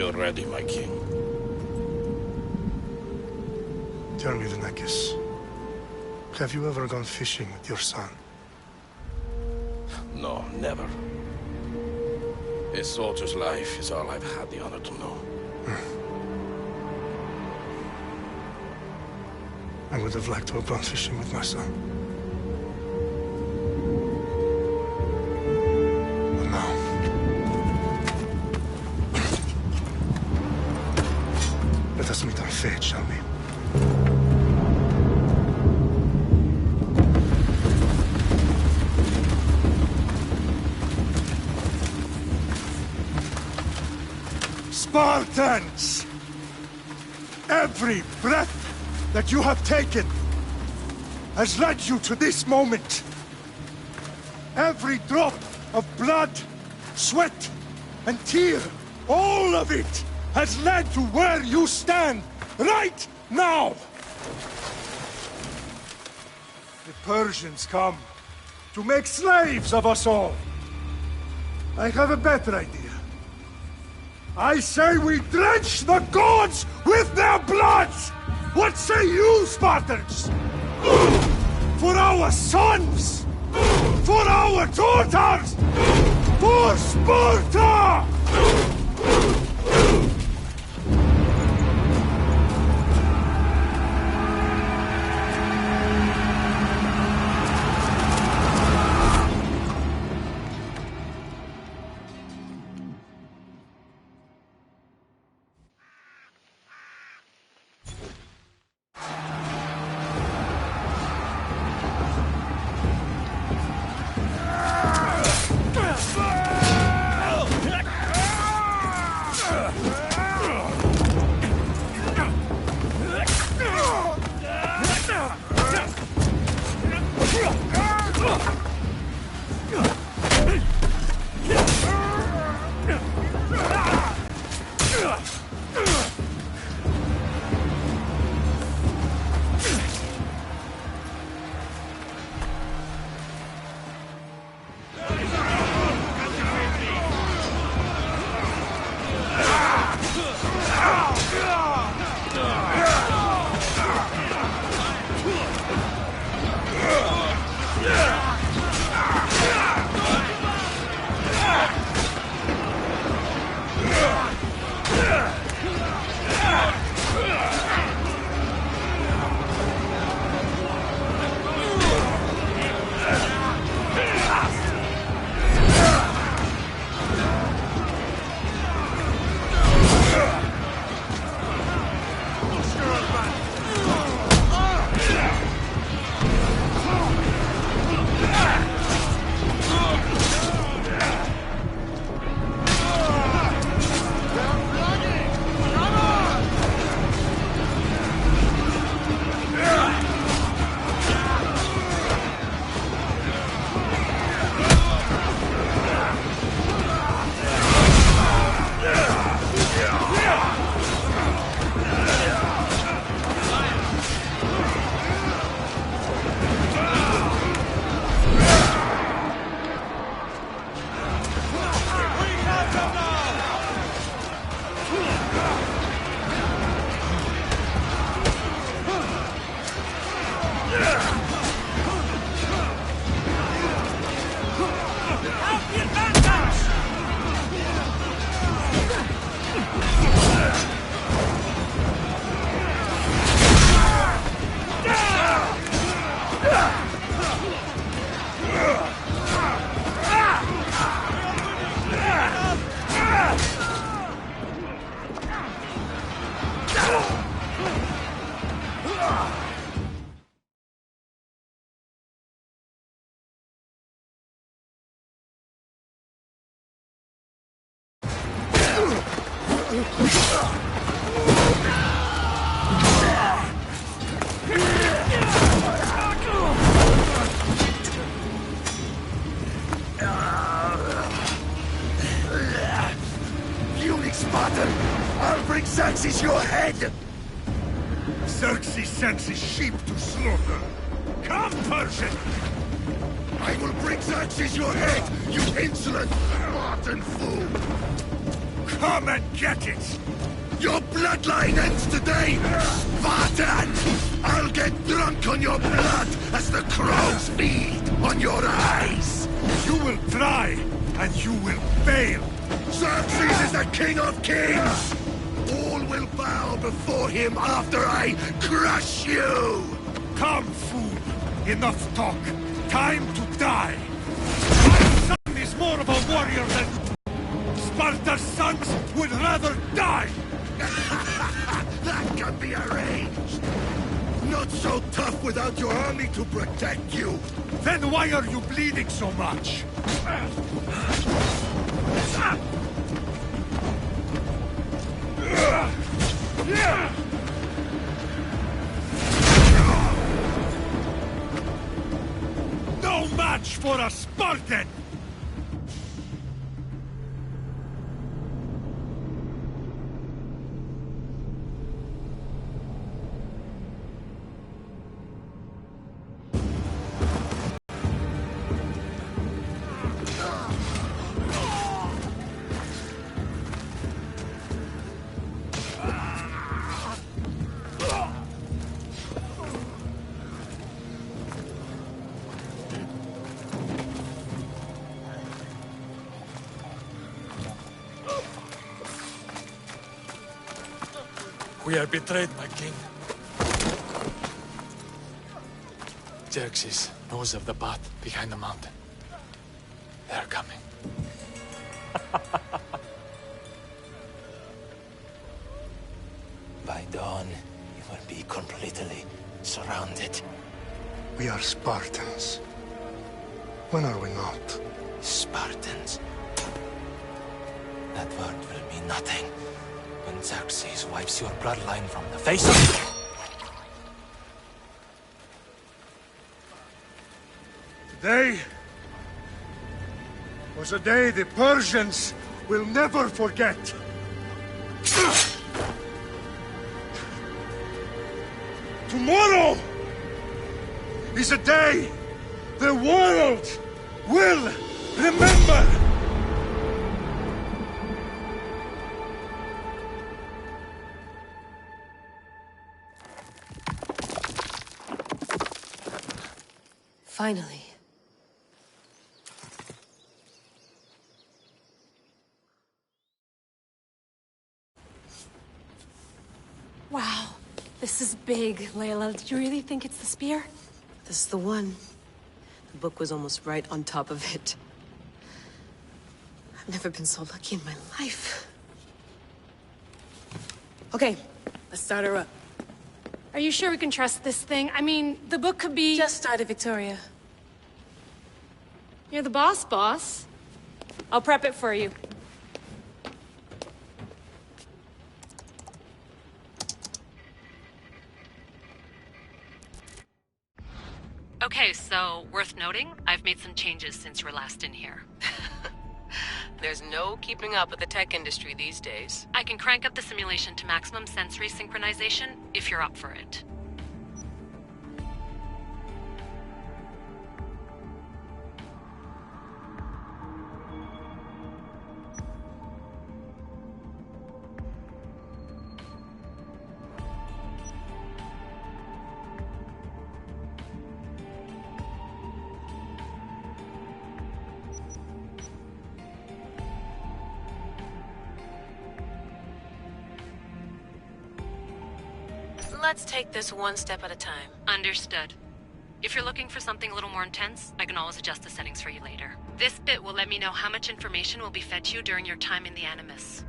you're ready, my king. Tell me, the Nekis. Have you ever gone fishing with your son? No, never. A soldier's life is all I've had the honor to know. I would have liked to have gone fishing with my son. But now... let us meet our fate, shall we? Spartans! Every breath that you have taken has led you to this moment. Every drop of blood, sweat, and tear, all of it has led to where you stand right now. The Persians come to make slaves of us all. I have a better idea. I say we drench the gods with their blood! What say you, Spartans? For our sons! For our daughters! For Sparta! I'll bring Xerxes your head! Xerxes sends his sheep to slaughter. Come, Persian! I will bring Xerxes your head, you insolent, Spartan fool! Come and get it! Your bloodline ends today, Spartan! I'll get drunk on your blood as the crows feed on your eyes! You will try, and you will fail! Xerxes is the king of kings! All will bow before him after I crush you! Come, fool! Enough talk! Time to die! My son is more of a warrior than... Sparta's sons would rather die! That can be arranged! Not so tough without your army to protect you! Then why are you bleeding so much? No match for a Spartan! We are betrayed, my king. Xerxes knows of the path behind the mountain. They're coming. By dawn, you will be completely surrounded. We are Spartans. When are we not? Spartans. That word will mean nothing when Xerxes wipes your bloodline from the face of... Today was a day the Persians will never forget. Tomorrow is a day the world will remember. Finally. Wow, this is big, Layla. Did you really think it's the spear? This is the one. The book was almost right on top of it. I've never been so lucky in my life. Okay, let's start her up. Are you sure we can trust this thing? I mean, the book could be... Just started, Victoria. You're the boss. I'll prep it for you. Okay, so worth noting, I've made some changes since you were last in here. There's no keeping up with the tech industry these days. I can crank up the simulation to maximum sensory synchronization if you're up for it. Let's take this one step at a time. Understood. If you're looking for something a little more intense, I can always adjust the settings for you later. This bit will let me know how much information will be fed to you during your time in the Animus.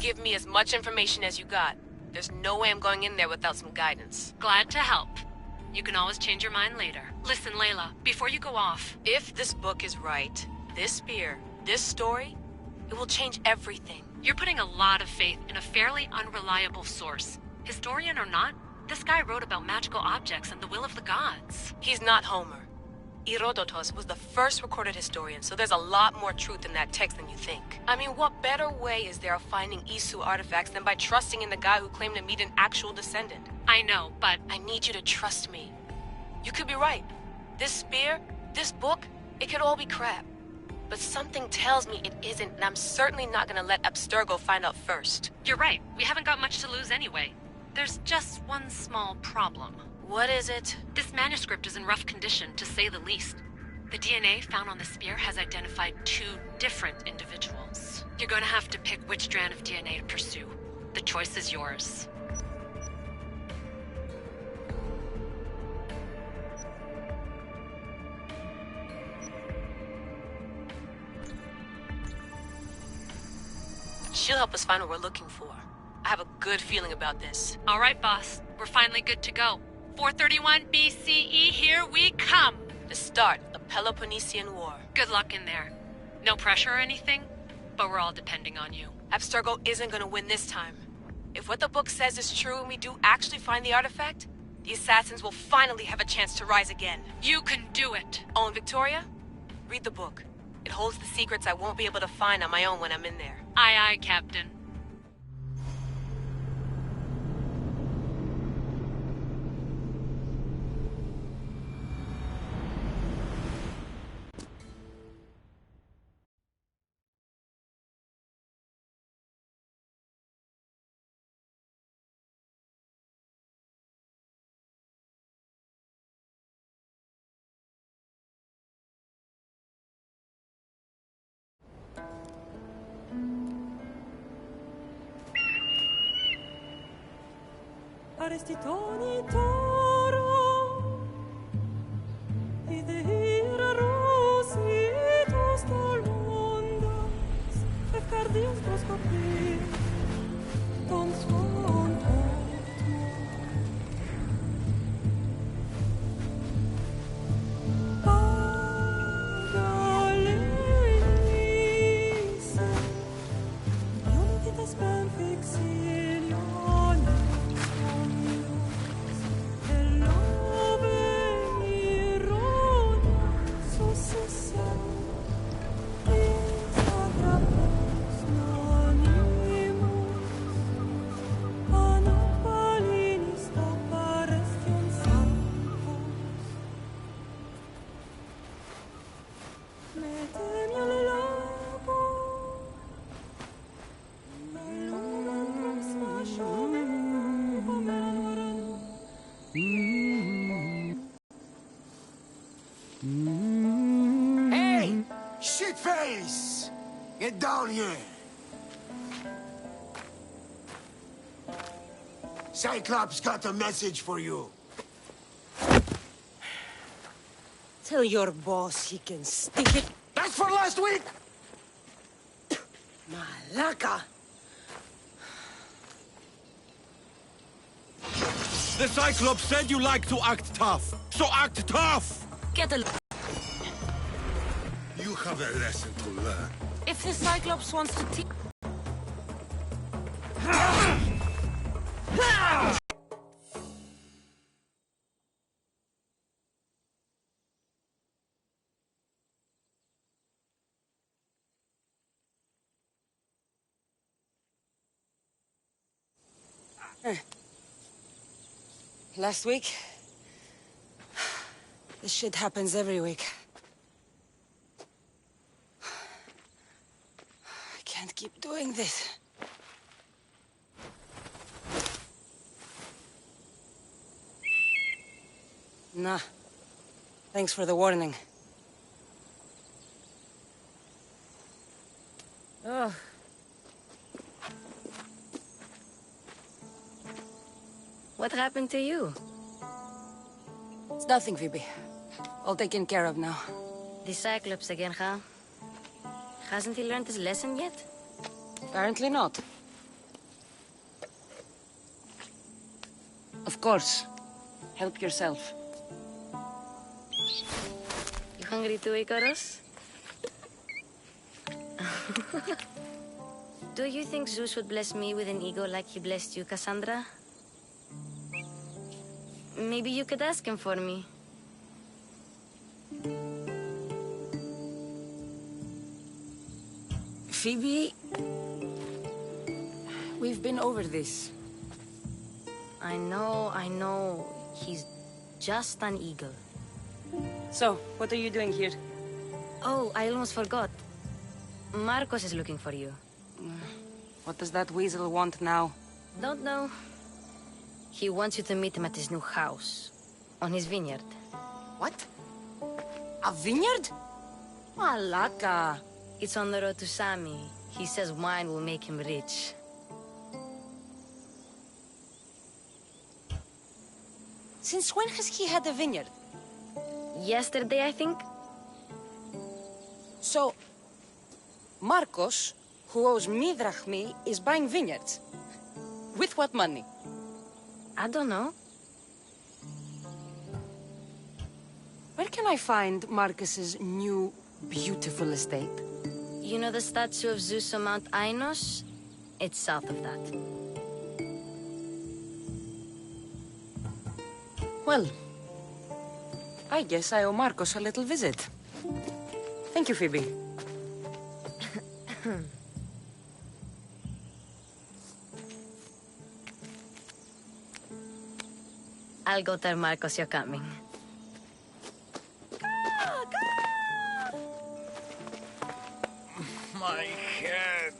Give me as much information as you got. There's no way I'm going in there without some guidance. Glad to help. You can always change your mind later. Listen, Layla, before you go off... If this book is right, this spear, this story, it will change everything. You're putting a lot of faith in a fairly unreliable source. Historian or not, this guy wrote about magical objects and the will of the gods. He's not Homer. Herodotus was the first recorded historian, so there's a lot more truth in that text than you think. I mean, what better way is there of finding Isu artifacts than by trusting in the guy who claimed to meet an actual descendant? I know, but... I need you to trust me. You could be right. This spear, this book, it could all be crap. But something tells me it isn't, and I'm certainly not gonna let Abstergo find out first. You're right. We haven't got much to lose anyway. There's just one small problem. What is it? This manuscript is in rough condition, to say the least. The DNA found on the spear has identified 2 different individuals. You're gonna have to pick which strand of DNA to pursue. The choice is yours. She'll help us find what we're looking for. I have a good feeling about this. All right, boss. We're finally good to go. 431 BCE, here we come! The start of the Peloponnesian War. Good luck in there. No pressure or anything, but we're all depending on you. Abstergo isn't gonna win this time. If what the book says is true and we do actually find the artifact, the assassins will finally have a chance to rise again. You can do it! Oh, and Victoria? Read the book. It holds the secrets I won't be able to find on my own when I'm in there. Aye, aye, Captain. Arestitoni toro Idehira rositos tolondas Fefcardius proscopir Ton suon Pagalenise Ionitas ben fixilion Hey! Shitface! Get down here! Cyclops got a message for you. Tell your boss he can stick it. That's for last week! Malaka! The Cyclops said you like to act tough, so act tough! Get a... You have a lesson to learn. If the Cyclops wants to teach... Last week? This shit happens every week. I can't keep doing this. Nah. Thanks for the warning. Ugh. What happened to you? It's nothing, Phoebe. All taken care of now. The Cyclops again, huh? Hasn't he learned his lesson yet? Apparently not. Of course. Help yourself. Hungry too, Icarus? Do you think Zeus would bless me with an ego like he blessed you, Cassandra? Maybe you could ask him for me. Phoebe... We've been over this. I know. He's just an eagle. So, what are you doing here? Oh, I almost forgot. Marcos is looking for you. What does that weasel want now? Don't know. He wants you to meet him at his new house. On his vineyard. What? A vineyard? Malaka. It's on the road to Sami. He says wine will make him rich. Since when has he had a vineyard? Yesterday, I think. So, Marcos, who owes me drachmi, is buying vineyards. With what money? I don't know. Where can I find Marcus's new, beautiful estate? You know the statue of Zeus on Mount Ainos? It's south of that. Well, I guess I owe Marcos a little visit. Thank you, Phoebe. I'll go tell Marcos you're coming. My head.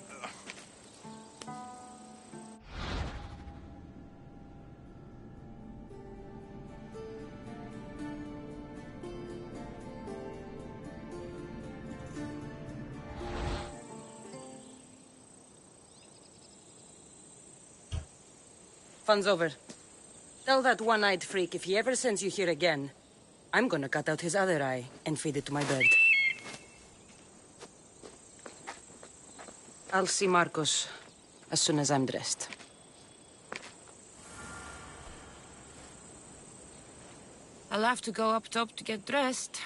Fun's over. Tell that one-eyed freak if he ever sends you here again, I'm gonna cut out his other eye and feed it to my bird. I'll see Marcos as soon as I'm dressed. I'll have to go up top to get dressed.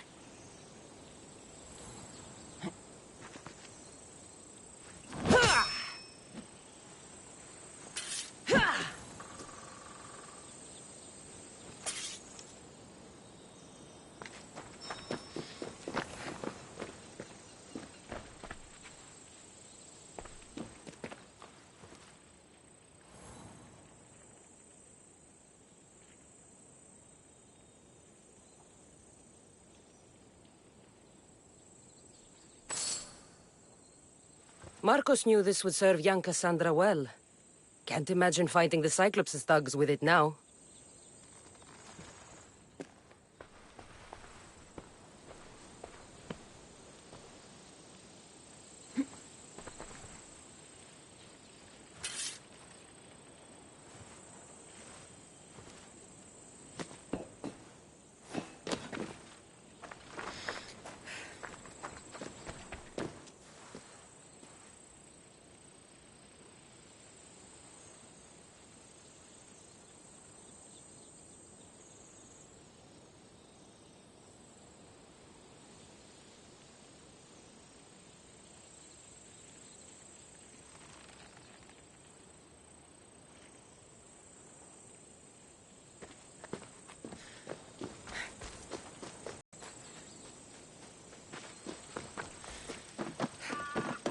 Marcos knew this would serve young Cassandra well. Can't imagine fighting the Cyclops' thugs with it now.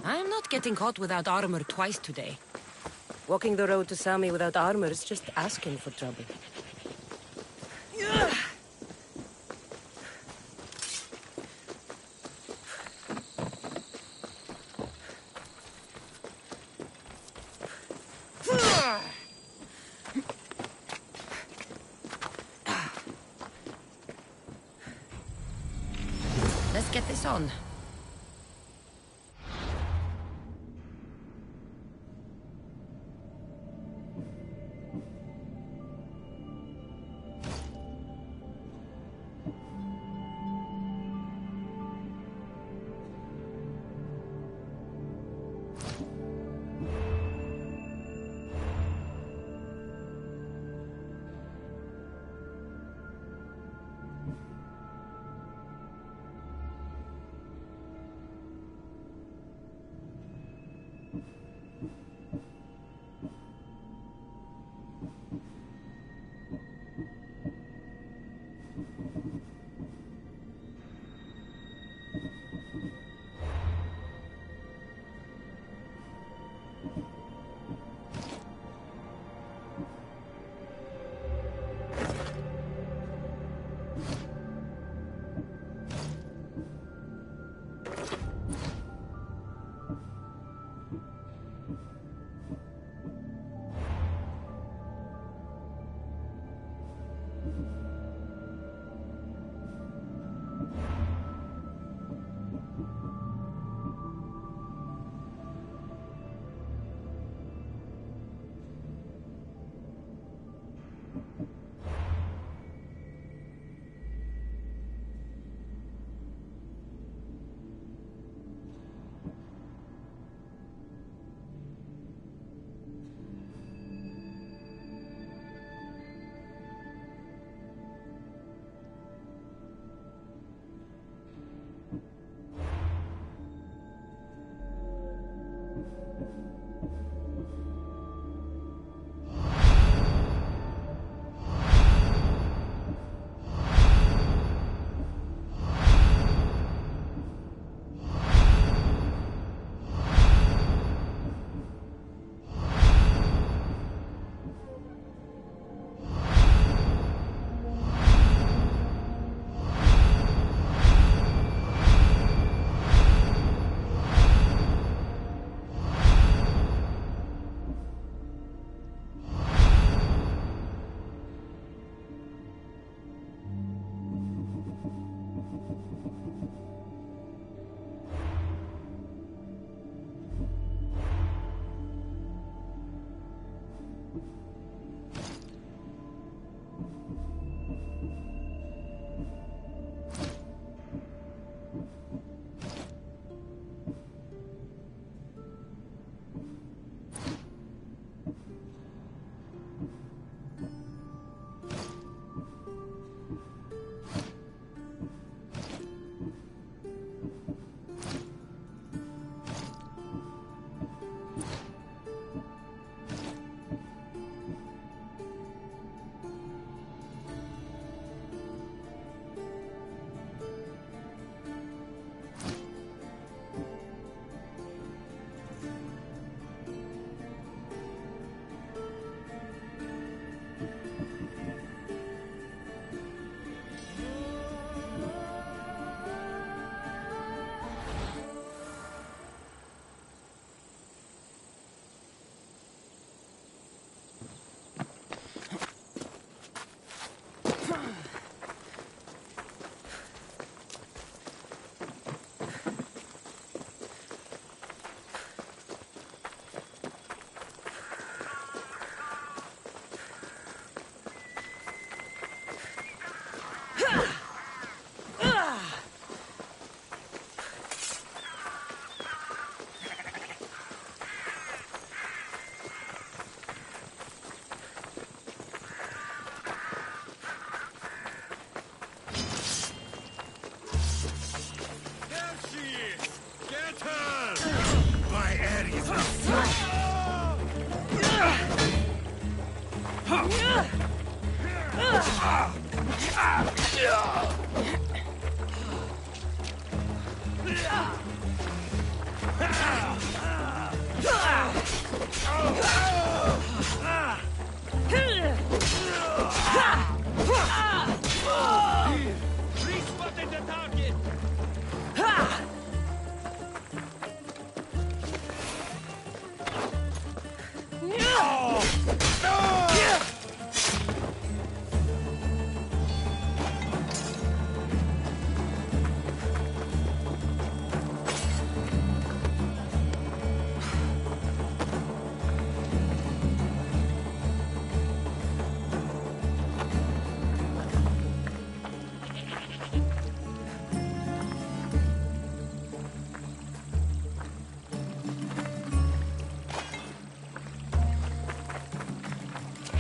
I'm not getting caught without armor twice today. Walking the road to Sami without armor is just asking for trouble. Let's get this on.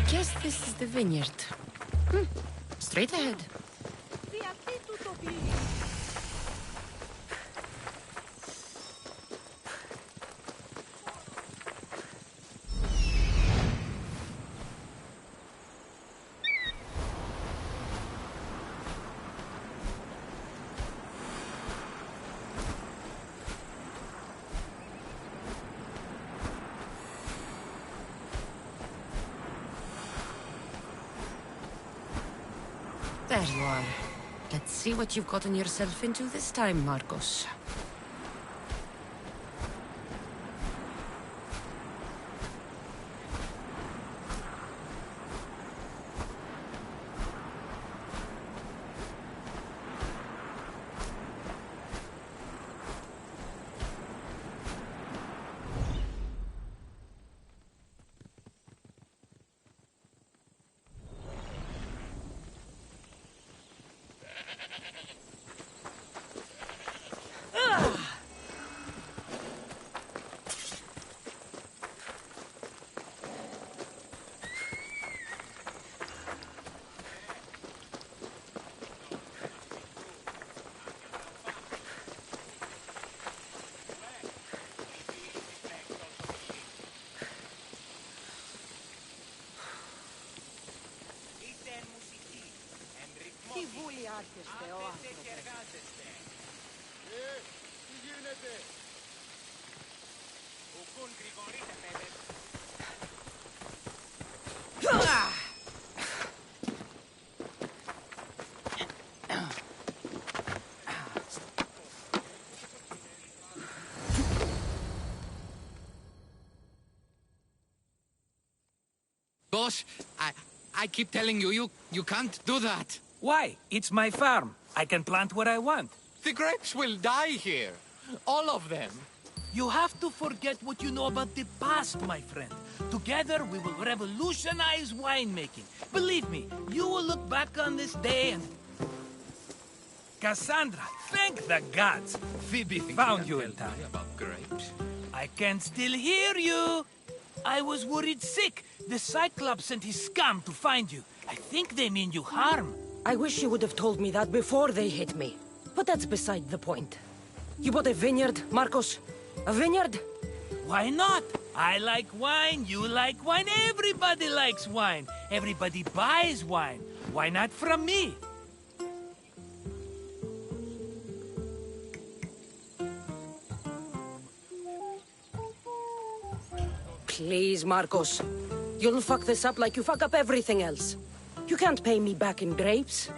Guess this is the vineyard. Straight ahead. There you are. Let's see what you've gotten yourself into this time, Marcos. Τι βουλιάρχεστε, ο άνθρωπος. Τι γίνεται? Ουκούν γρηγορείτε, παιδες. Boss, I keep telling you, you can't do that. Why? It's my farm. I can plant what I want. The grapes will die here. All of them. You have to forget what you know about the past, my friend. Together, we will revolutionize winemaking. Believe me, you will look back on this day and... Cassandra, thank the gods. Phoebe found you in time. About grapes? I can still hear you. I was worried sick. The Cyclops sent his scum to find you. I think they mean you harm. I wish you would have told me that before they hit me. But that's beside the point. You bought a vineyard, Marcos? A vineyard? Why not? I like wine, you like wine, everybody likes wine. Everybody buys wine. Why not from me? Please, Marcos. You'll fuck this up like you fuck up everything else. You can't pay me back in grapes.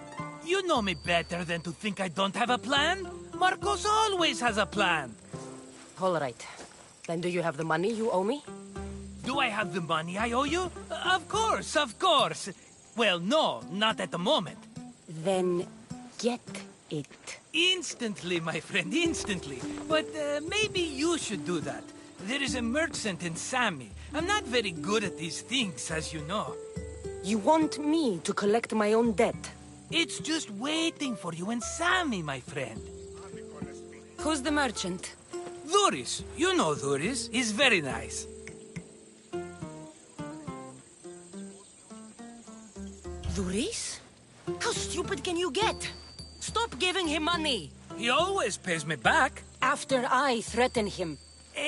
You know me better than to think I don't have a plan. Marcos always has a plan. All right. Then do you have the money you owe me? Do I have the money I owe you? Of course, of course. Well, no, not at the moment. Then get it. Instantly, my friend, instantly. But maybe you should do that. There is a merchant in Sami. I'm not very good at these things, as you know. You want me to collect my own debt? It's just waiting for you in Sami, my friend. Who's the merchant? Dhuris. You know Dhuris. He's very nice. Dhuris? How stupid can you get? Stop giving him money. He always pays me back. After I threaten him.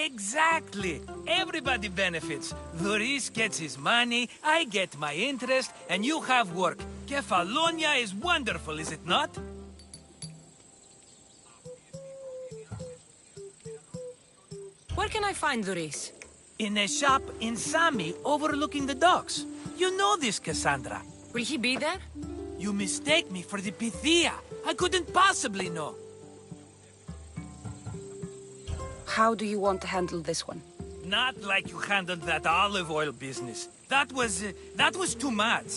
Exactly. Everybody benefits. Dhuris gets his money, I get my interest, and you have work. Kefalonia is wonderful, is it not? Where can I find Dhuris? In a shop in Sami, overlooking the docks. You know this, Cassandra. Will he be there? You mistake me for the Pythia. I couldn't possibly know. How do you want to handle this one? Not like you handled that olive oil business. That was too much.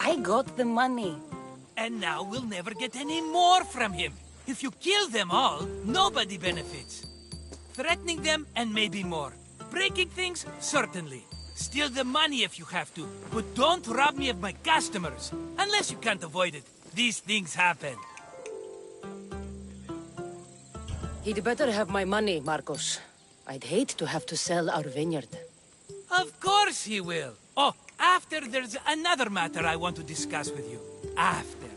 I got the money. And now we'll never get any more from him. If you kill them all, nobody benefits. Threatening them, and maybe more. Breaking things, certainly. Steal the money if you have to, but don't rob me of my customers. Unless you can't avoid it. These things happen. He'd better have my money, Marcos. I'd hate to have to sell our vineyard. Of course he will. Oh, after there's another matter I want to discuss with you. After.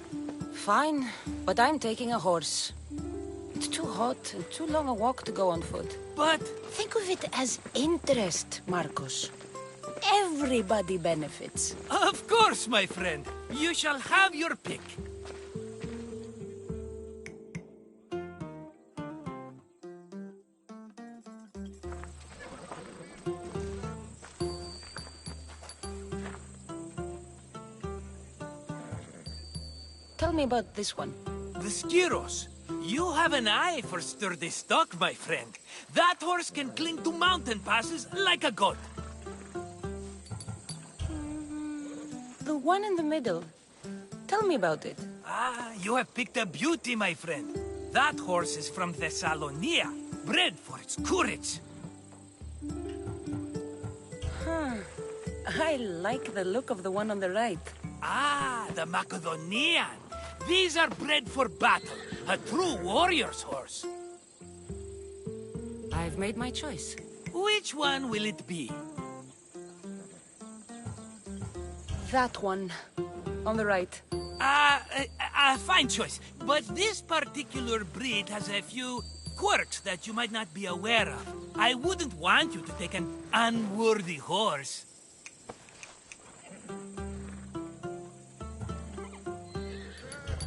Fine, but I'm taking a horse. It's too hot and too long a walk to go on foot. But... think of it as interest, Marcos. Everybody benefits. Of course, my friend. You shall have your pick. Tell me about this one. The Skiros. You have an eye for sturdy stock, my friend. That horse can cling to mountain passes like a goat. The one in the middle. Tell me about it. Ah, you have picked a beauty, my friend. That horse is from Thessalonia, bred for its courage. Huh. I like the look of the one on the right. Ah, the Macedonian. These are bred for battle. A true warrior's horse. I've made my choice. Which one will it be? That one. On the right. Fine choice. But this particular breed has a few quirks that you might not be aware of. I wouldn't want you to take an unworthy horse.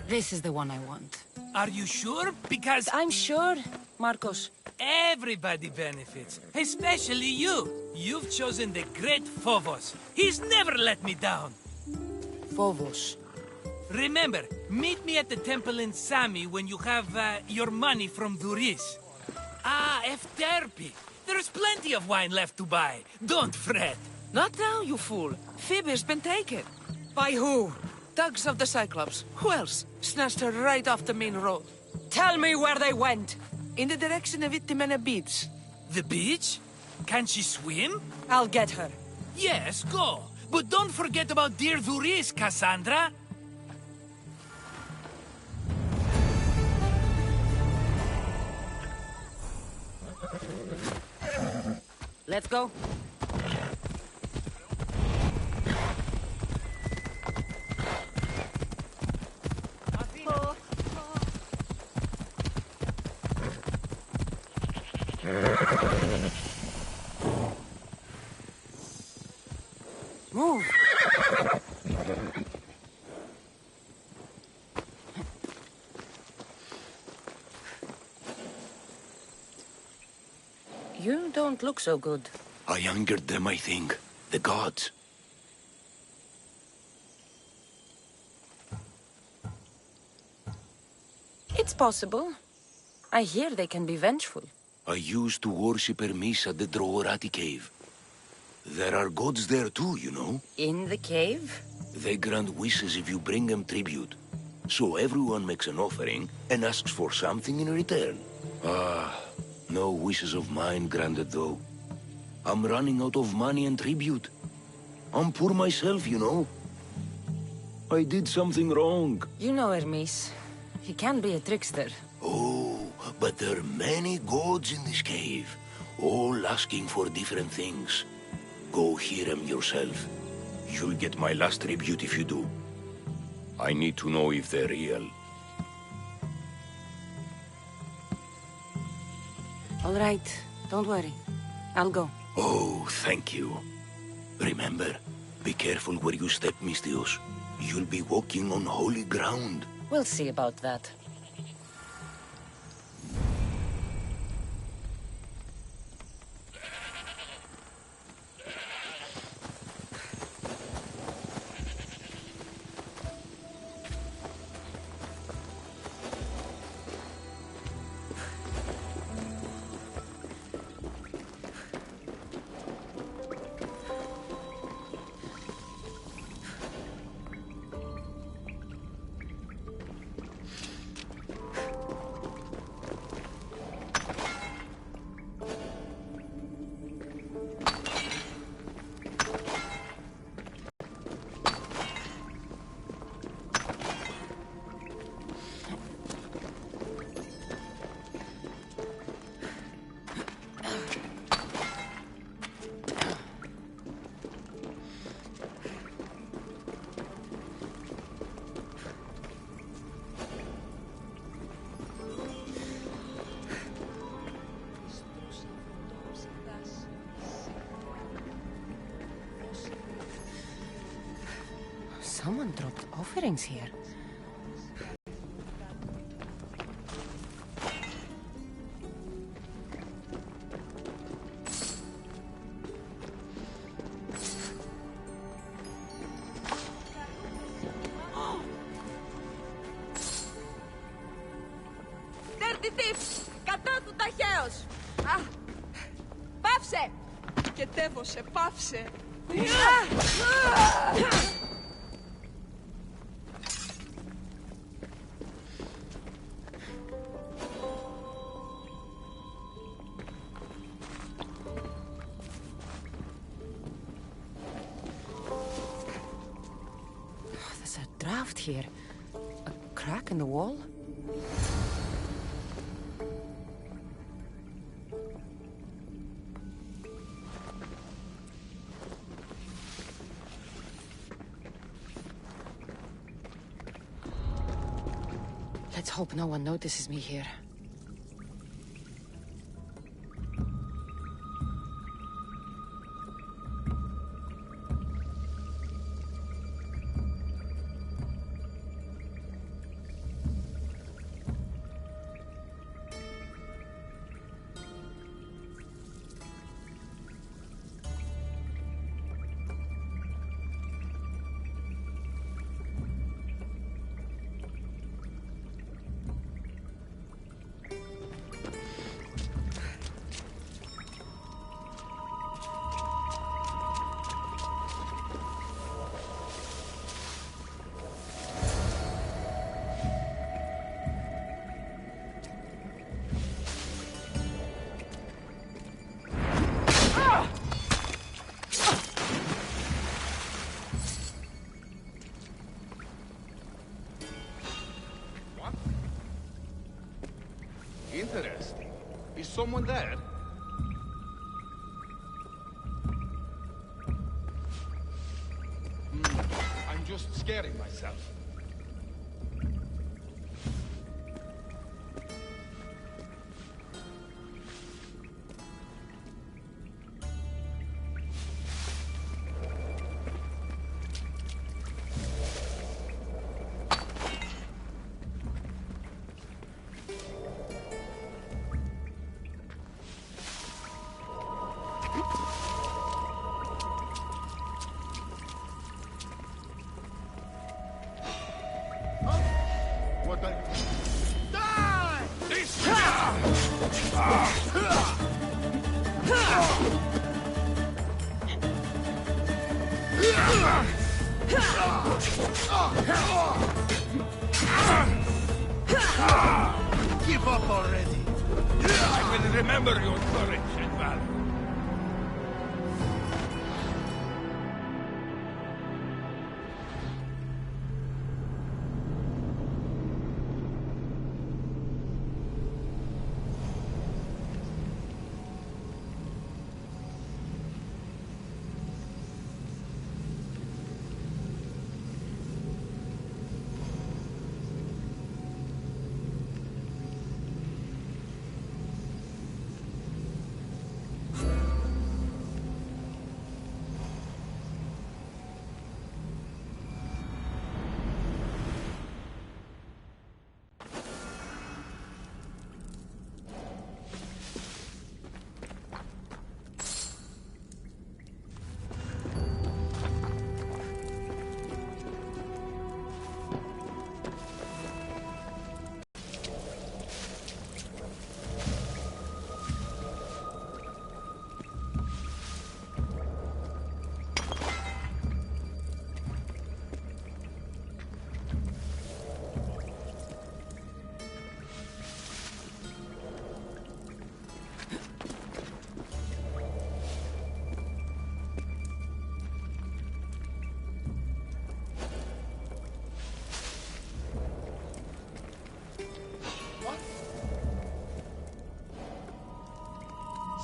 This is the one I want. Are you sure? Because... I'm sure, Marcos. Everybody benefits, especially you. You've chosen the great Phobos. He's never let me down. Phobos. Remember, meet me at the temple in Sami when you have your money from Duris. Ah, Efterpi. There's plenty of wine left to buy. Don't fret. Not now, you fool. Phoebe's been taken. By who? Thugs of the Cyclops. Who else? Snatched her right off the main road. Tell me where they went! In the direction of Itimena Beach. The beach? Can she swim? I'll get her. Yes, go. But don't forget about dear Duris, Cassandra. Let's go. Move. You don't look so good. I angered them, I think. The gods. It's possible. I hear they can be vengeful. I used to worship Hermes at the Droorati cave. There are gods there too, you know. In the cave? They grant wishes if you bring them tribute. So everyone makes an offering and asks for something in return. Ah, no wishes of mine granted though. I'm running out of money and tribute. I'm poor myself, you know. I did something wrong. You know Hermes. He can be a trickster. Oh, but there are many gods in this cave, all asking for different things. Go hear them yourself. You'll get my last tribute if you do. I need to know if they're real. All right, don't worry. I'll go. Oh, thank you. Remember, be careful where you step, Mistios. You'll be walking on holy ground. We'll see about that. Someone dropped offerings here. Αποχετεύωσε, πάυσε. There's a draft here. A crack in the wall? Let's hope no one notices me here. Interesting. Is someone there? I'm just scaring myself. What the... Die! Give up already. I will remember your courage and valor.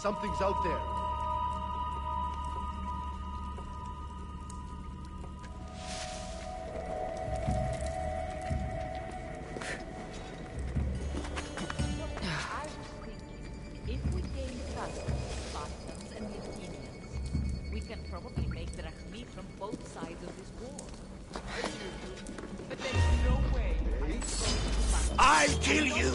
Something's out there. If we gain trust from the Spartans and the Athenians, we can probably make drachmi from both sides of this war. But there's no way I'll kill you!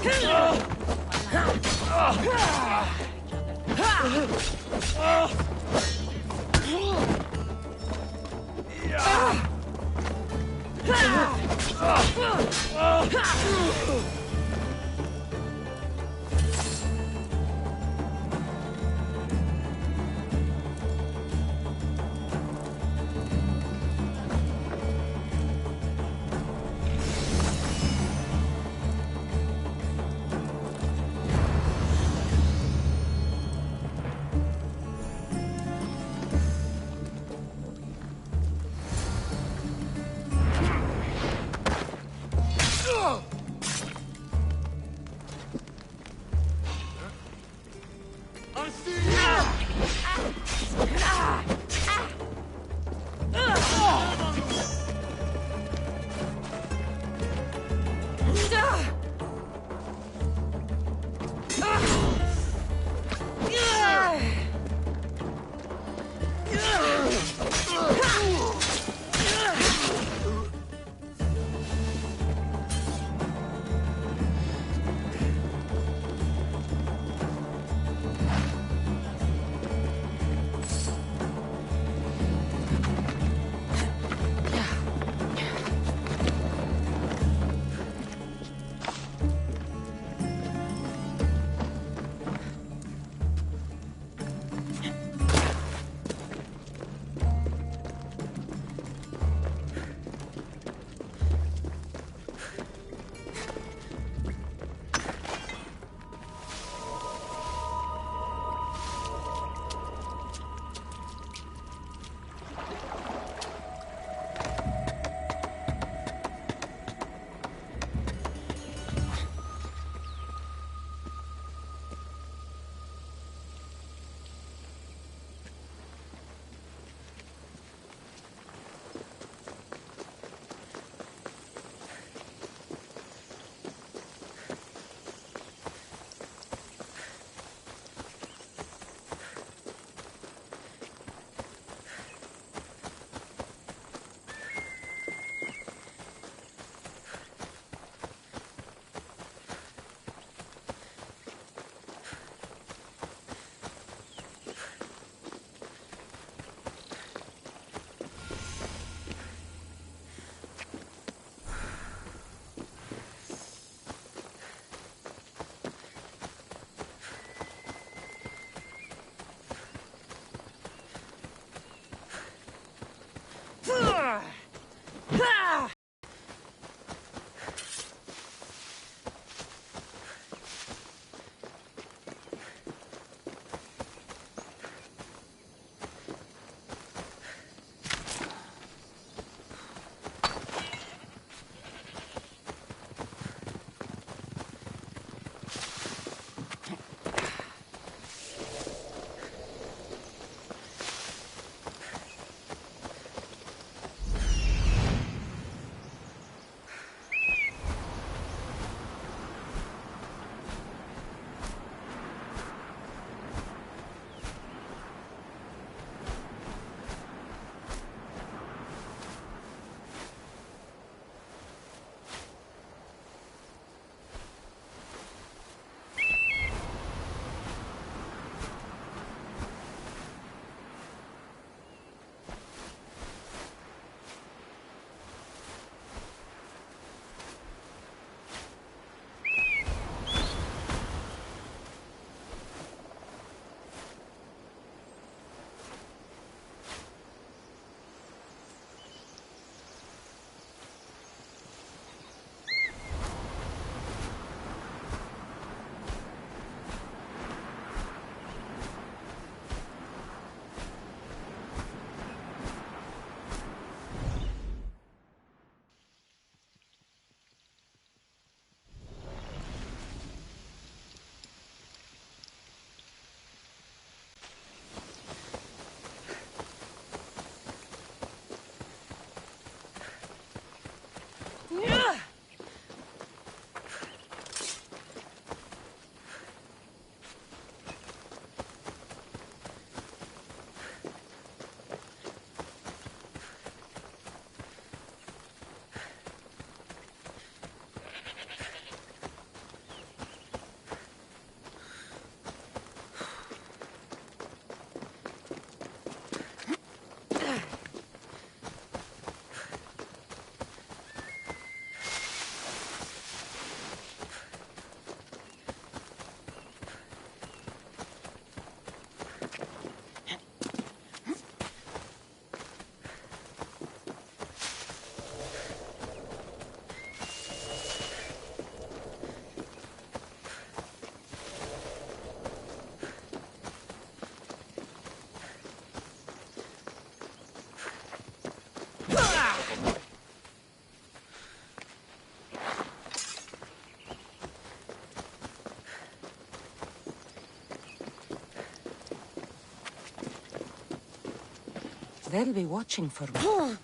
They'll be watching for me.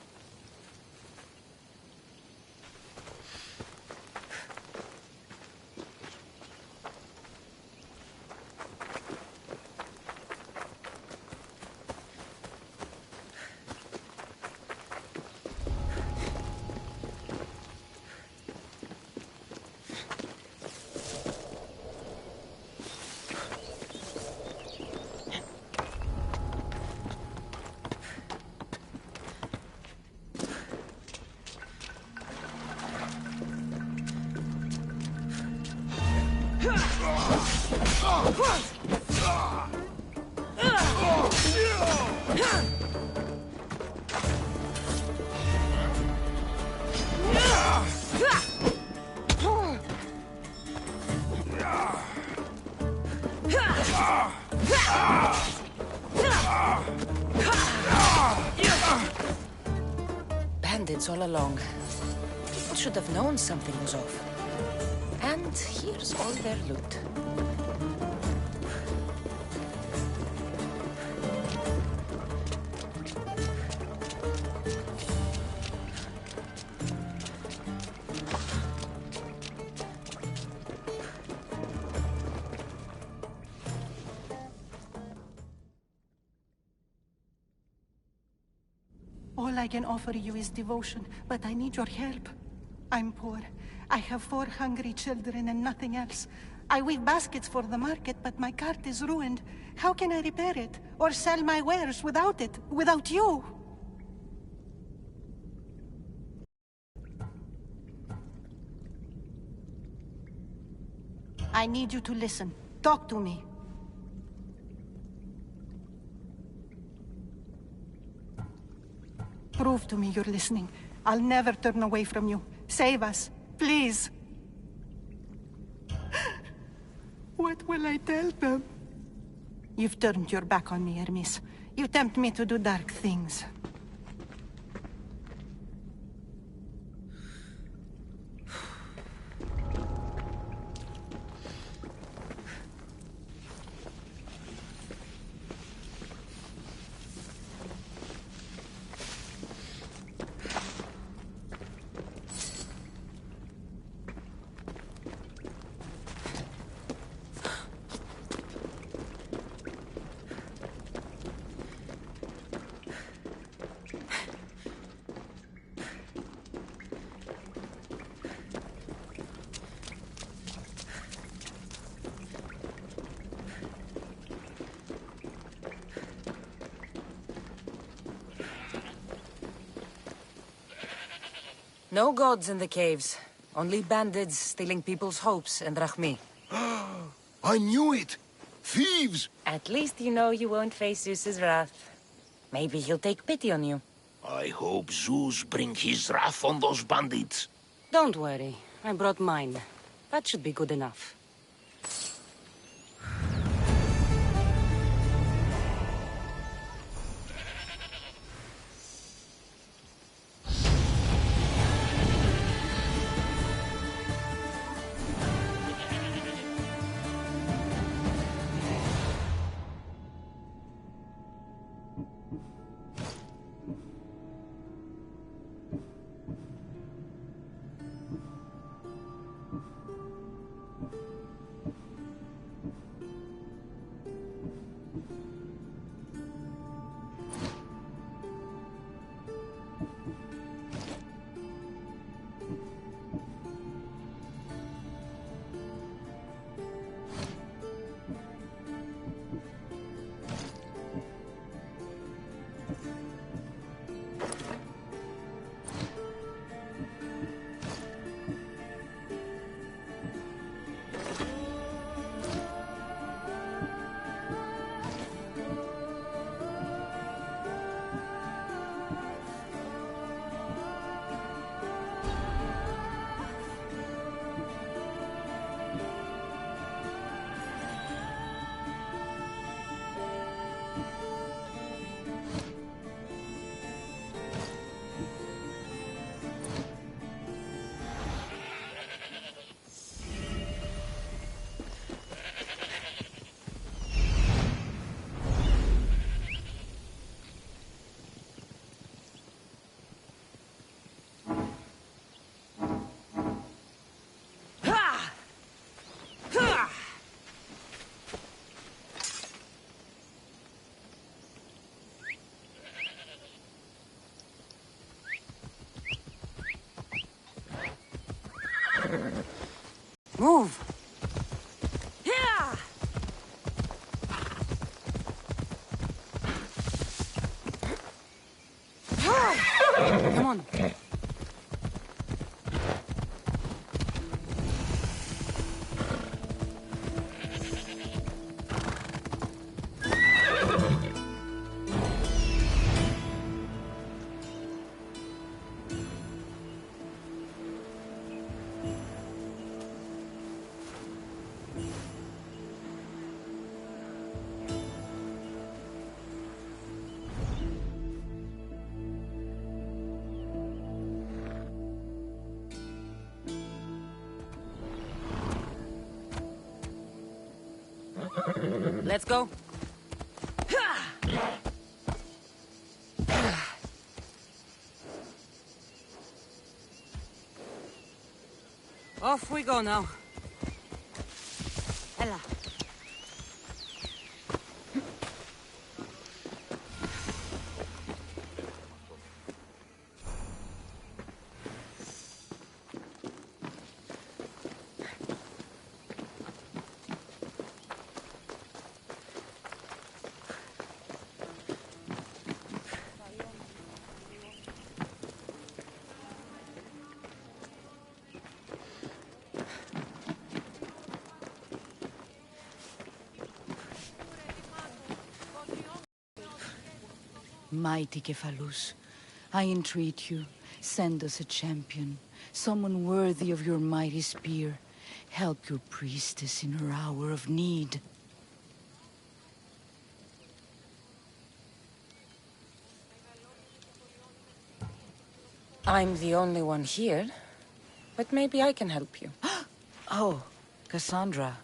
Bandits all along. People should have known something was off. And here's all their loot. All I can offer you is devotion, but I need your help. I'm poor. I have 4 hungry children and nothing else. I weave baskets for the market, but my cart is ruined. How can I repair it? Or sell my wares without it? Without you? I need you to listen. Talk to me. Prove to me you're listening. I'll never turn away from you. Save us, please. What will I tell them? You've turned your back on me, Hermes. You tempt me to do dark things. No gods in the caves. Only bandits stealing people's hopes and Rahmi. I knew it! Thieves! At least you know you won't face Zeus's wrath. Maybe he'll take pity on you. I hope Zeus bring his wrath on those bandits. Don't worry. I brought mine. That should be good enough. Move! Yeah! Come on. Let's go. Off we go now. Ella. Mighty Cephalus, I entreat you, send us a champion, someone worthy of your mighty spear. Help your priestess in her hour of need. I'm the only one here, but maybe I can help you. Oh, Cassandra,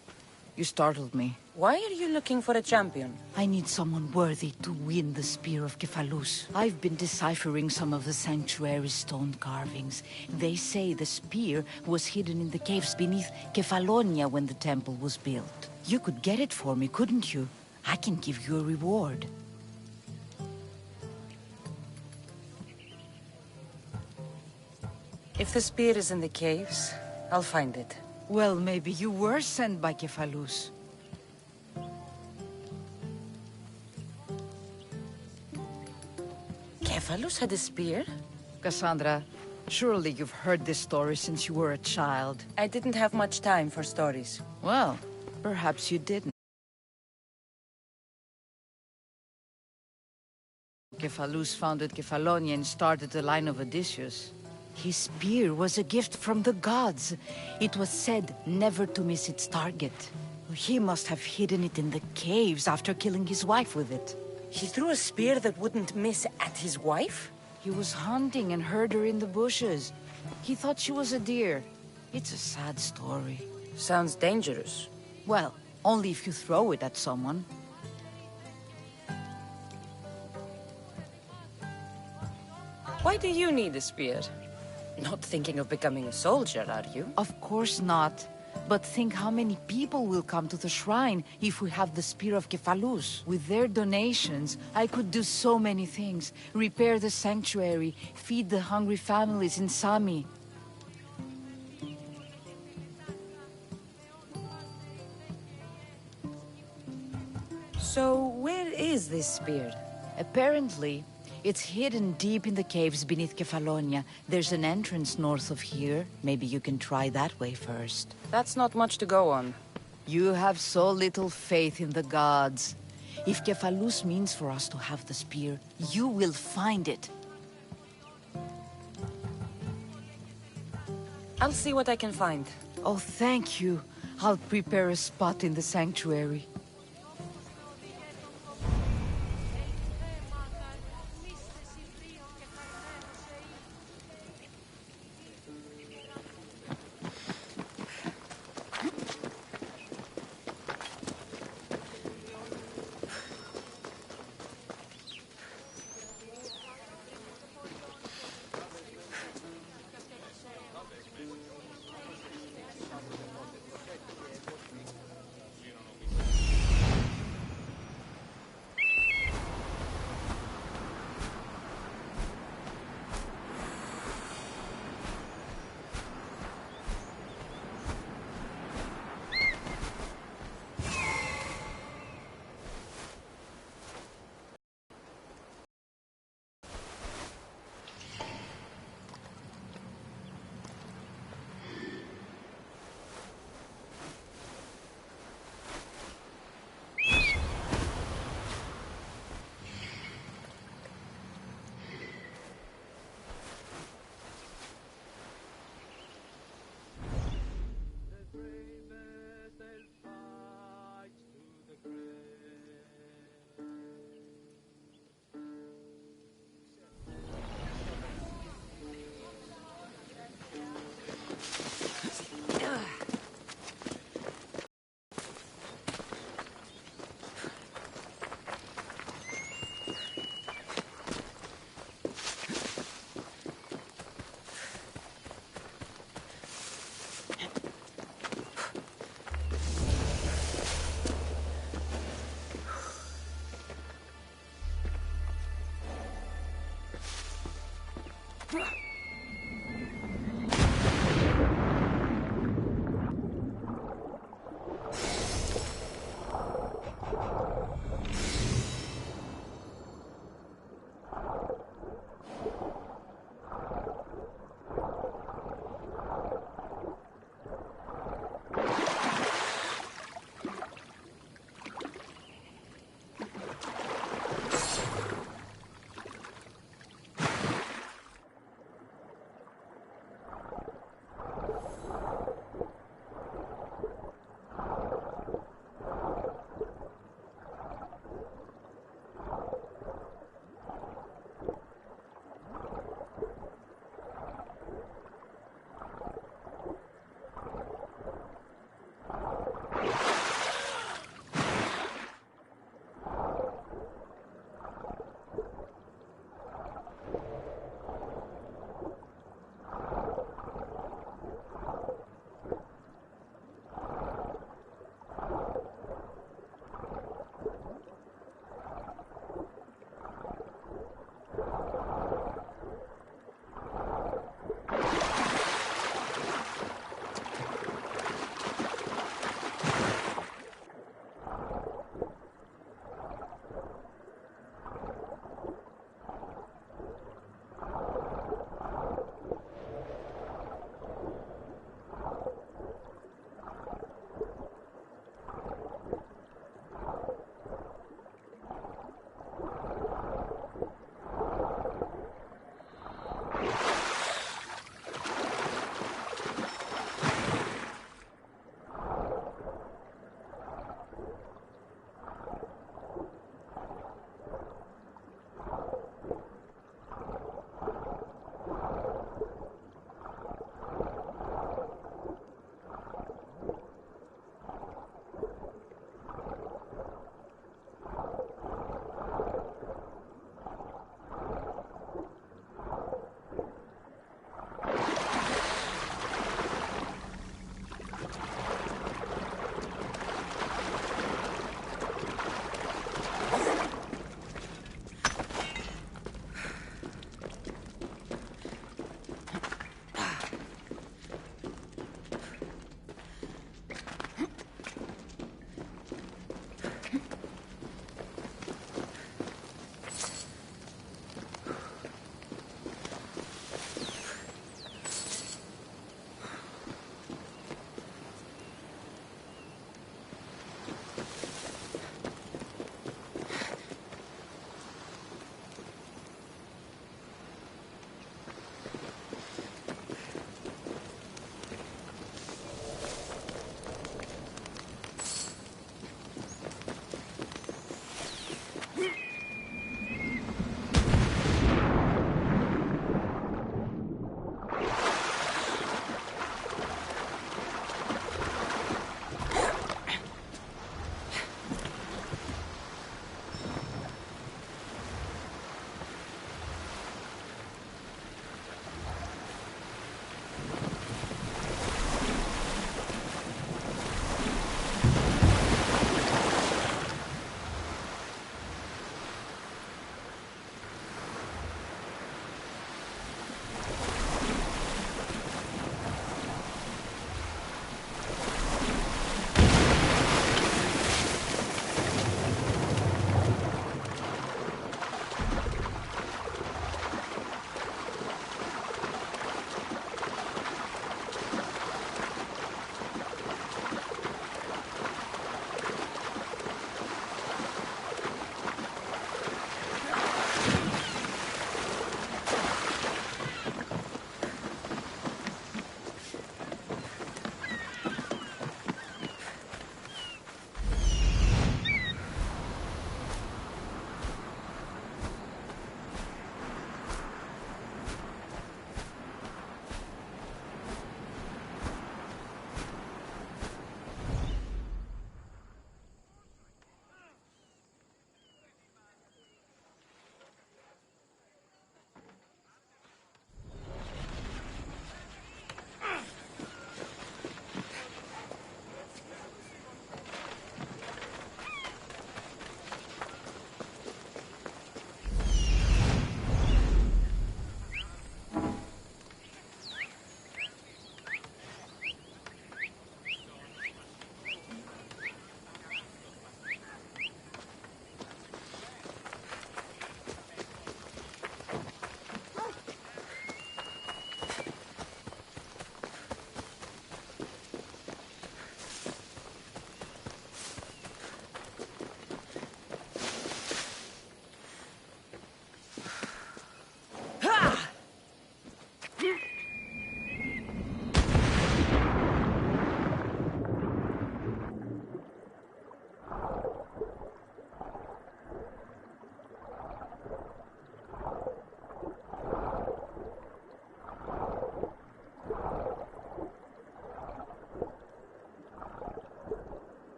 you startled me. Why are you looking for a champion? I need someone worthy to win the Spear of Cephalus. I've been deciphering some of the sanctuary's stone carvings. They say the spear was hidden in the caves beneath Kefalonia when the temple was built. You could get it for me, couldn't you? I can give you a reward. If the spear is in the caves, I'll find it. Well, maybe you were sent by Cephalus. Cephalus had a spear? Cassandra, surely you've heard this story since you were a child. I didn't have much time for stories. Well, perhaps you didn't. Cephalus founded Kefalonia and started the line of Odysseus. His spear was a gift from the gods. It was said never to miss its target. He must have hidden it in the caves after killing his wife with it. He threw a spear that wouldn't miss at his wife? He was hunting and heard her in the bushes. He thought she was a deer. It's a sad story. Sounds dangerous. Well, only if you throw it at someone. Why do you need a spear? Not thinking of becoming a soldier, are you? Of course not. But think how many people will come to the shrine if we have the Spear of Cephalus. With their donations, I could do so many things. Repair the sanctuary, feed the hungry families in Sami. So, where is this spear? Apparently, it's hidden deep in the caves beneath Kefalonia. There's an entrance north of here. Maybe you can try that way first. That's not much to go on. You have so little faith in the gods. If Cephalus means for us to have the spear, you will find it. I'll see what I can find. Oh, thank you. I'll prepare a spot in the sanctuary.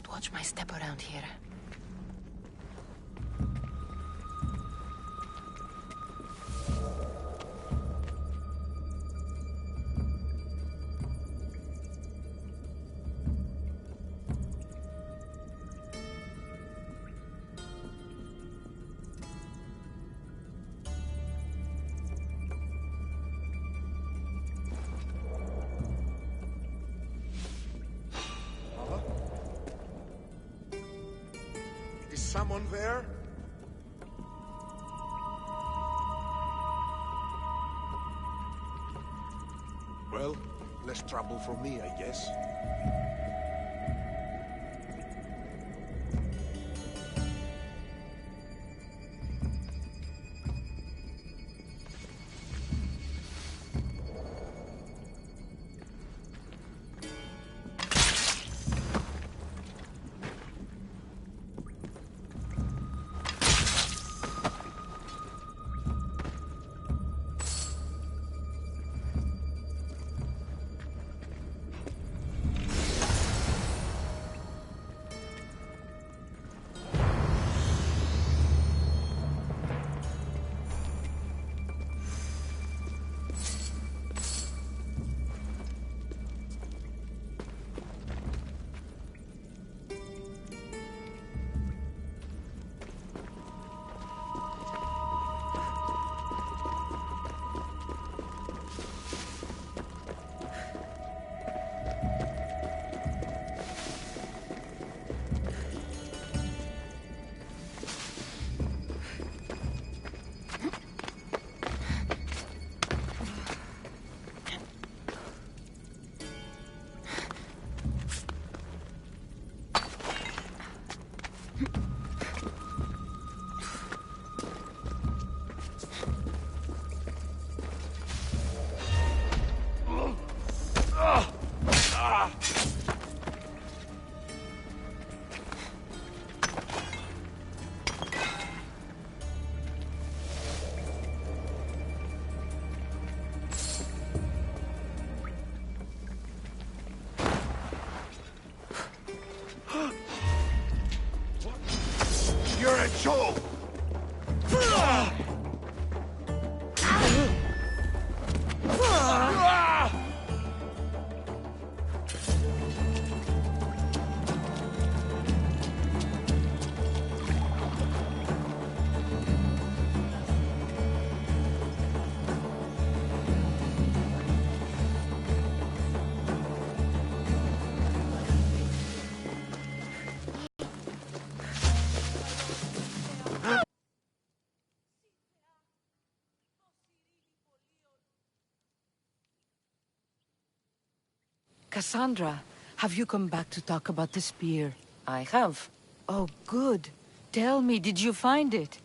Watch my step around here. Someone there? Well, less trouble for me, I guess. You're a joke! Cassandra, have you come back to talk about the spear? I have. Oh, good. Tell me, did you find it?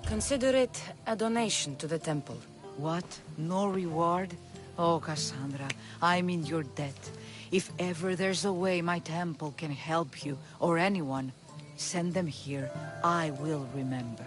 Consider it a donation to the temple. What? No reward? Oh, Cassandra, I'm in your debt. If ever there's a way my temple can help you, or anyone, send them here. I will remember.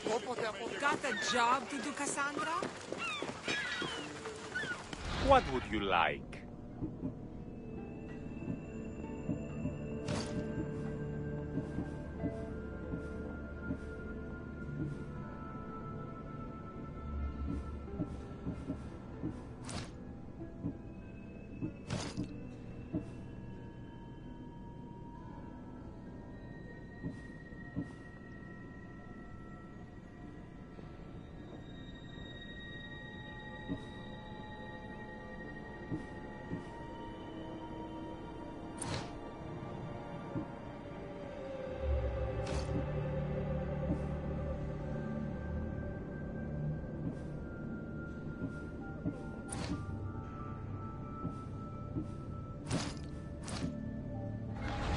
Got a job to do, Cassandra? What would you like?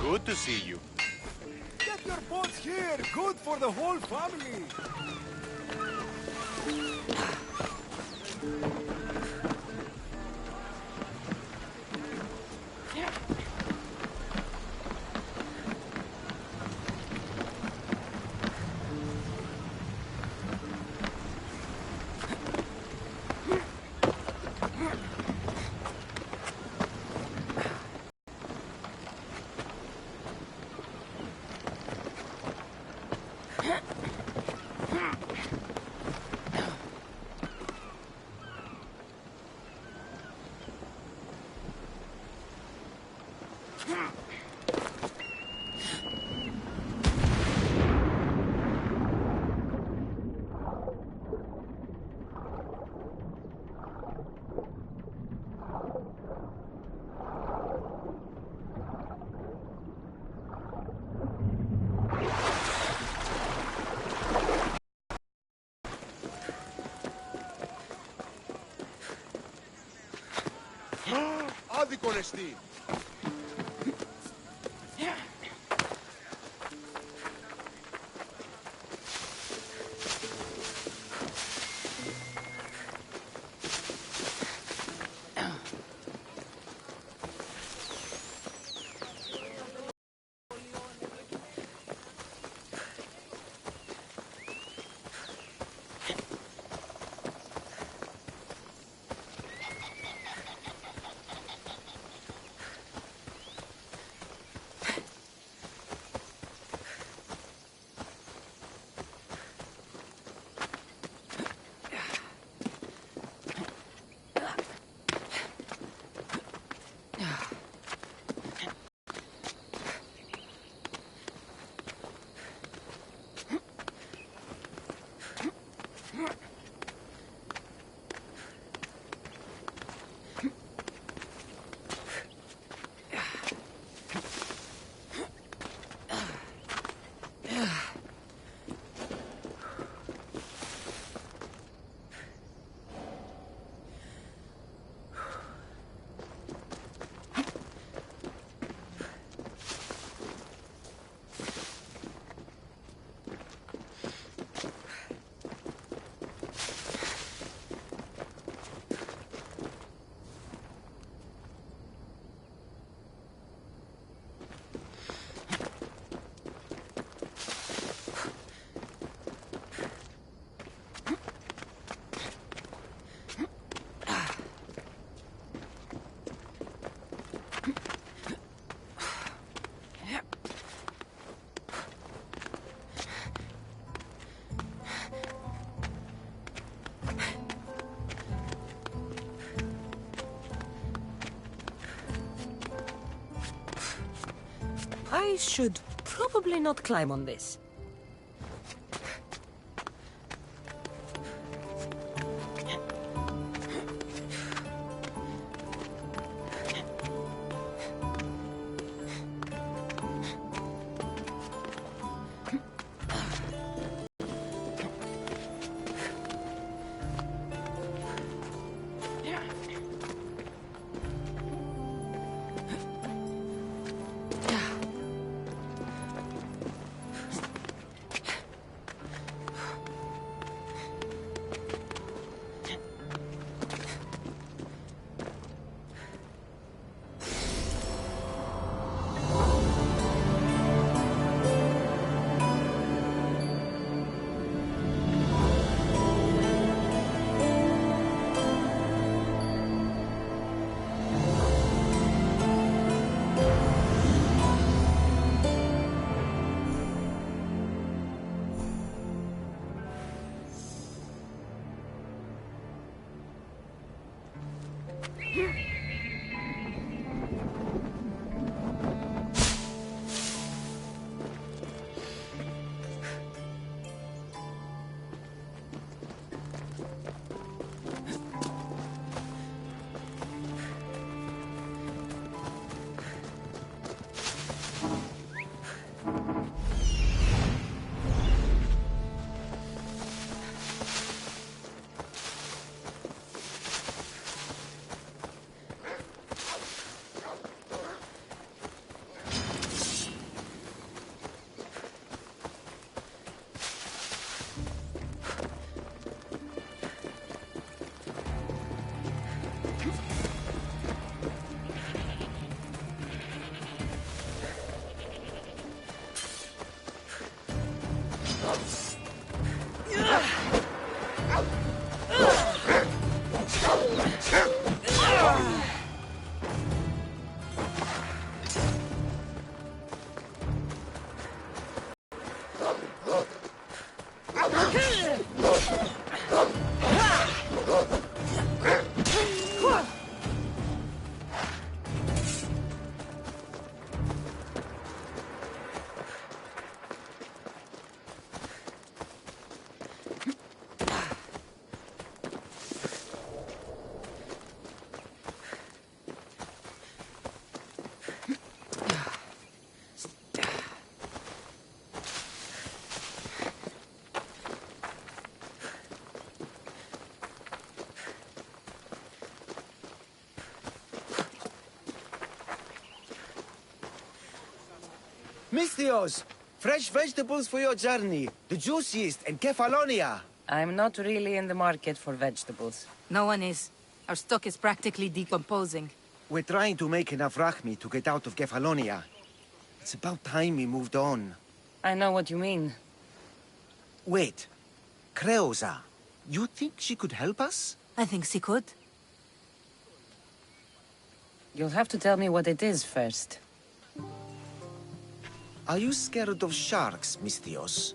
Good to see you. Get your boats here! Good for the whole family! Άδικον εστί. I should probably not climb on this. Misthios! Fresh vegetables for your journey. The juiciest in Kefalonia. I'm not really in the market for vegetables. No one is. Our stock is practically decomposing. We're trying to make enough rachmi to get out of Kefalonia. It's about time we moved on. I know what you mean. Wait. Creosa. You think she could help us? I think she could. You'll have to tell me what it is first. Are you scared of sharks, Misthios?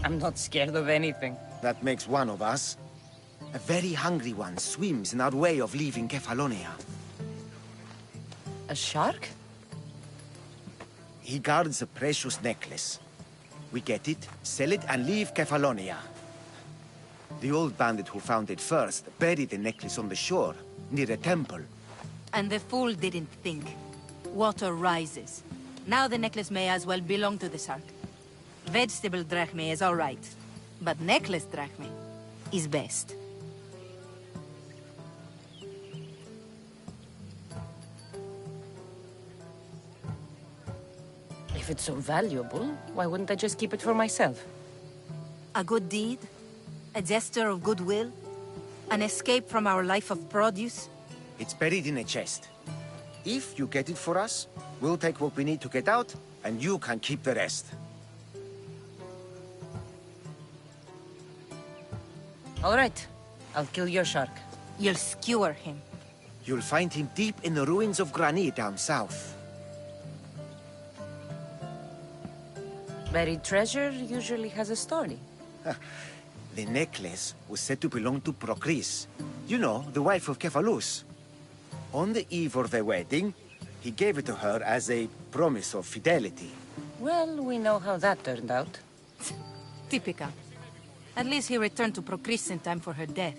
I'm not scared of anything. That makes one of us. A very hungry one swims in our way of leaving Kefalonia. A shark? He guards a precious necklace. We get it, sell it, and leave Kefalonia. The old bandit who found it first buried the necklace on the shore, near a temple. And the fool didn't think. Water rises. Now the necklace may as well belong to the shark. Vegetable drachme is all right, but necklace drachme is best. If it's so valuable, why wouldn't I just keep it for myself? A good deed, a gesture of goodwill, an escape from our life of produce. It's buried in a chest. If you get it for us, we'll take what we need to get out, and you can keep the rest. All right. I'll kill your shark. You'll skewer him. You'll find him deep in the ruins of Granit down south. Buried treasure usually has a story. The necklace was said to belong to Procris. You know, the wife of Cephalus. On the eve of their wedding, he gave it to her as a promise of fidelity. Well, we know how that turned out. Typical. At least he returned to Procris in time for her death.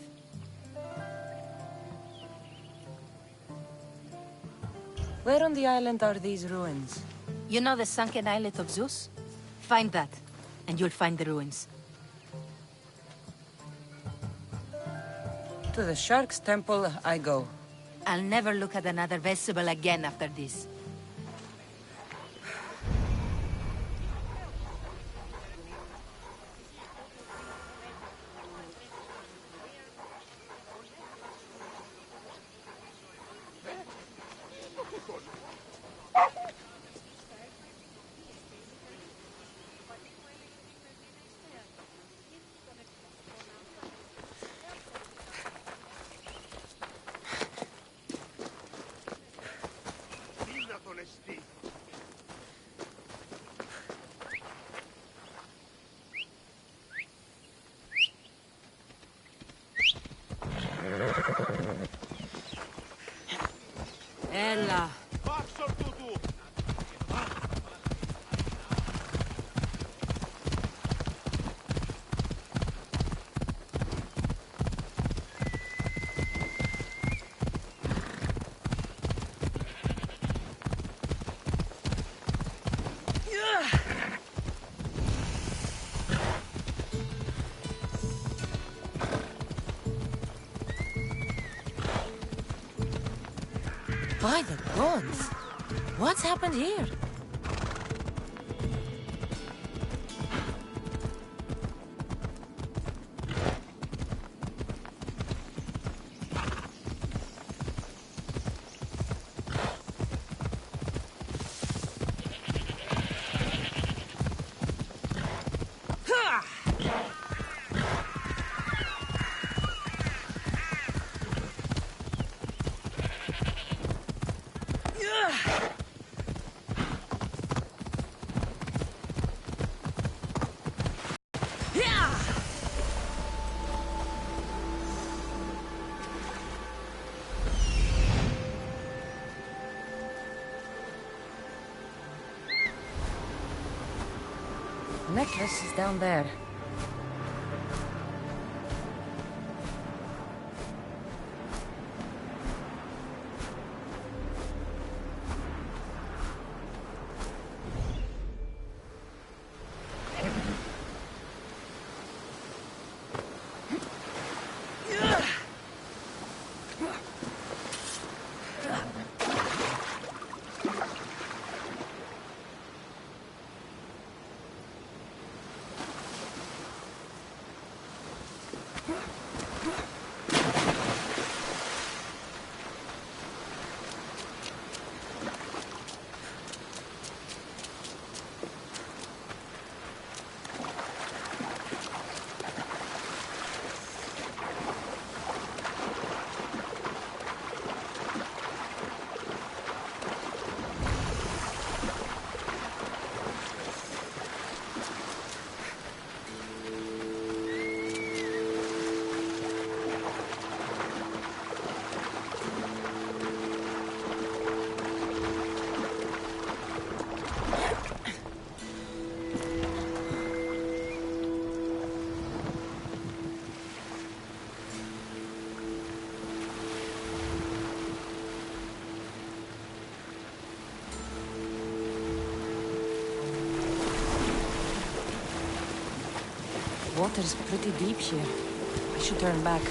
Where on the island are these ruins? You know the sunken islet of Zeus? Find that, and you'll find the ruins. To the Shark's Temple I go. I'll never look at another vegetable again after this. Ella. By the gods! What's happened here? The necklace is down there. water's pretty deep here. I should turn back.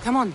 Come on.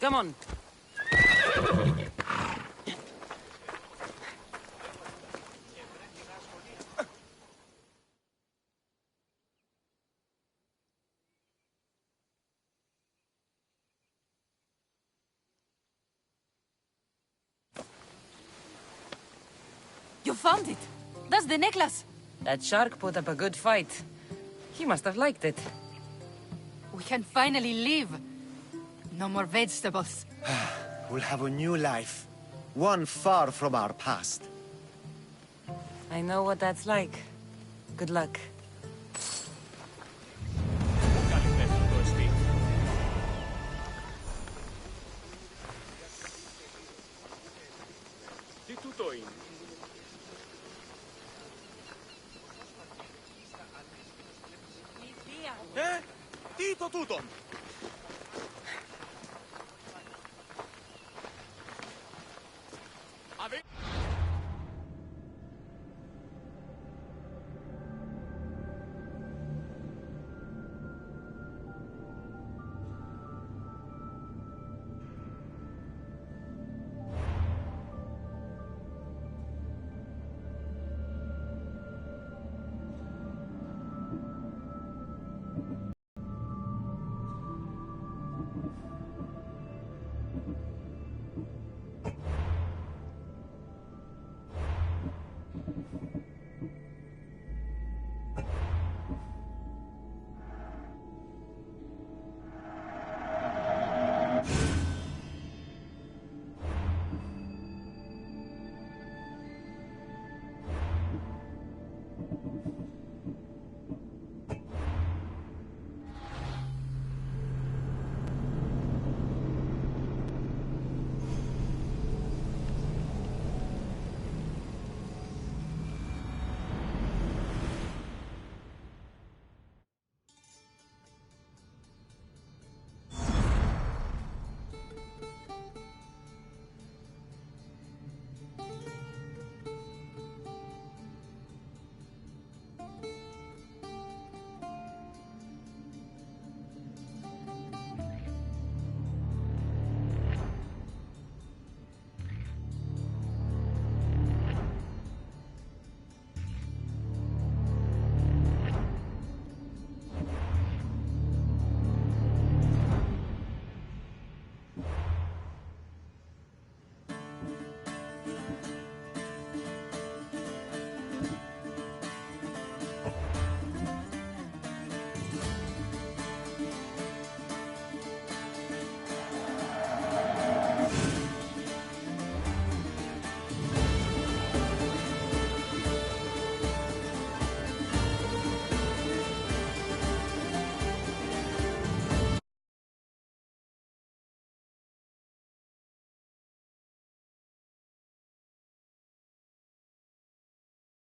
Come on. You found it! That's the necklace! That shark put up a good fight. He must have liked it. We can finally leave. No more vegetables. We'll have a new life. One far from our past. I know what that's like. Good luck. Τι τούτο είναι? Τι το τούτον? Ave...